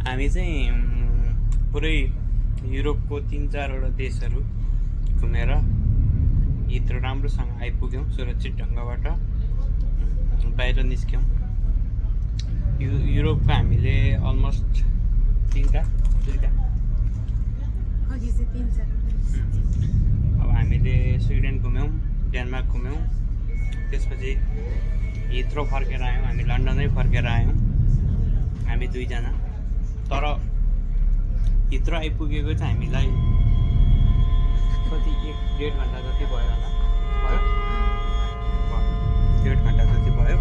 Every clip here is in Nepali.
हामी चाहिँ पुरै युरोपको 3-4वटा देशहरू घुमेर हित्रो राम्रोसँग आइपुग्यौँ सुरक्षित ढङ्गबाट बाहिर निस्क्यौँ। युरोपको हामीले अलमोस्ट 2टा अब हामीले स्विडेन घुम्यौँ, डेनमार्क घुम्यौँ, त्यसपछि हित्रो फर्केर आयौँ। हामी लन्डनै फर्केर आयौँ हामी 2जना। तर हित्रो आइपुगेको चाहिँ हामीलाई कति 1-1.5 घन्टा जति भयो होला, 1.5 घन्टा जति भयो।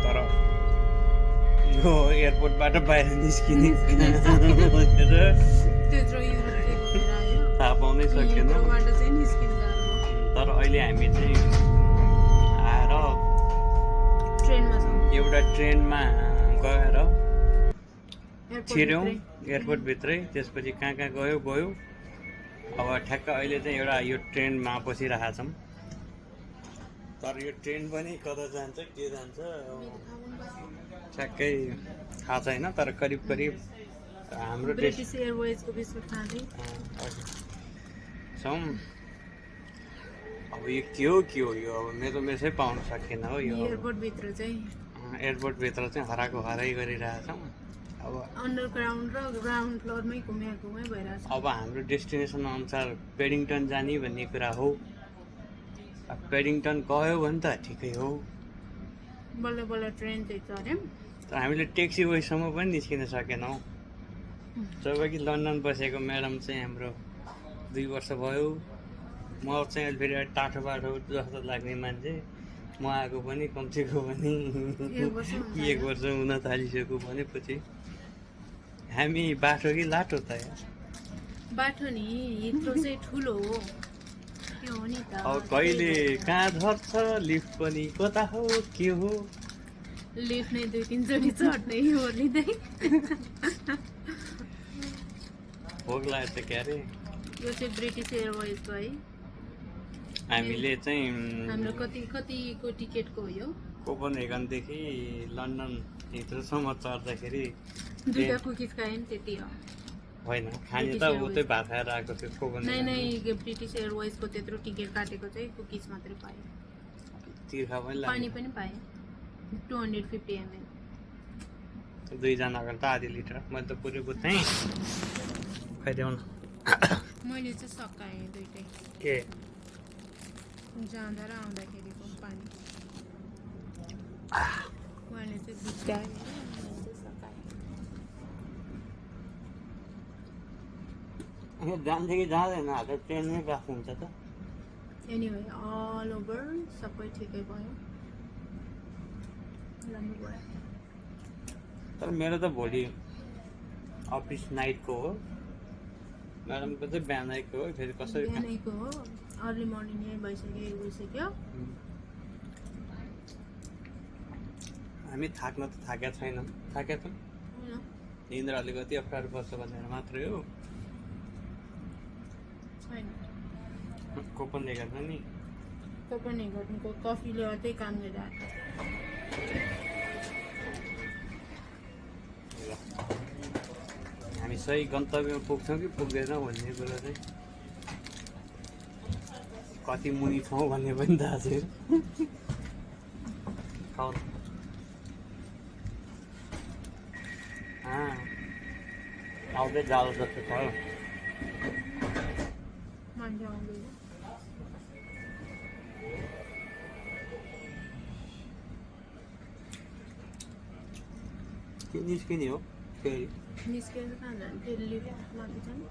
तर यो एयरपोर्टबाट बाहिर निस्किने थाहा पाउनै सकेन। तर अहिले हामी चाहिँ आएर एउटा ट्रेनमा गएर छिर्यौँ एयरपोर्टभित्रै। त्यसपछि कहाँ कहाँ गयो। अब ठ्याक्क अहिले चाहिँ एउटा यो ट्रेनमा बसिरहेका छौँ। तर यो ट्रेन पनि कता जान्छ के जान्छ ठ्याक्कै थाहा छैन। तर करिब हाम्रो ब्रिटिस एयरवेजको विषय थाहा छौँ। अब यो के हो यो अब मेसै पाउन सकेन हो। यो एयरपोर्टभित्र चाहिँ हराएको हराइ गरिरहेछौँ। अब अन्डरग्राउन्ड र ग्राउन्ड फ्लोरमै घुमे भइरहेछ। अब हाम्रो डेस्टिनेसन अनुसार पेडिङटन जाने भन्ने कुरा हो। अब पेडिङटन गयो भने त ठिकै हो। बल्ल ट्रेन चाहिँ चढ्यौँ। तर हामीले ट्याक्सी वेसम्म पनि निस्किन सकेनौँ। जब कि लन्डन बसेको म्याडम चाहिँ हाम्रो 2 वर्ष भयो। म चाहिँ अहिले फेरि टाठो बाठो जस्तो लाग्ने मान्छे। म आएको पनि कमसेकम पनि 1 वर्ष हुन थालिसक्यो भनेपछि हामी बाटो कि लाटो त यार? बाटो नि, हित्रो चाहिँ ठुलो हो। के हो नि त? अब कहिले कहाँ झर्छ लिफ्ट पनि कता हो के हो? लिफ्ट नै 2-3 चोटि चढ्दै ओर्लिँदै। भोक लाग्छ क्या अरे। यो चाहिँ ब्रिटिस एयरवेजको है। हामीले चाहिँ हाम्रो कतिको टिकटको हो यो? कोपनहेगनदेखि लन्डन हित्रोसम्म चढ्दाखेरि 2टा कुकिज खायो नि त्यति हो। होइन खाने त उतै भात खाएर आएको थियो कोपनहेगन। नै ब्रिटिस एयरवेजको त्यत्रो टिकट काटेको चाहिँ कुकिज मात्रै पायो। तिर्खा पनि पानी पनि पायो 250 ml। 2जनाको त आधी लिटर। मैले त पुरै बुझ्थेँ। खाइदेऊ न। मैले चाहिँ सकाएँ 2टै। के जाँदा र आउँदाखेरिको पानी उहाँले चाहिँ भित्रायो, मैले चाहिँ सकाएँ। जान्छ कि जाँदैन हात ट्रेनमै गएको हुन्छ त। एनिवे अल ओभर सबै ठिकै भयो, राम्रो भयो। तर मेरो त भोलि अफिस नाइटको हो। म्याडमको चाहिँ बिहानैको हो। फेरि कसरी बिहानैको हो, अर्ली मर्निङ यही भइसक्यो। हामी थाक्न त थाकेका छैनौँ। थाकेका छौँ। निन्द्रा अलिकति अप्ठ्यारो पर्छ भनेर मात्रै हो। कोपनहेगन छ नि। कोपनहेगनको कफीले अर्कै काम गरिरहेको। हामी सही गन्तव्यमा पुग्छौँ कि पुग्दैनौँ भन्ने कुरा चाहिँ कति मुनि छौँ भन्ने पनि थाहा छैन। आउँदै जालो जस्तो छ। मान्छे आउँदैन। के निस्किने हो फेरि? निस्केर कहाँ जाने? फेरि लिफ्ट माथि जाने।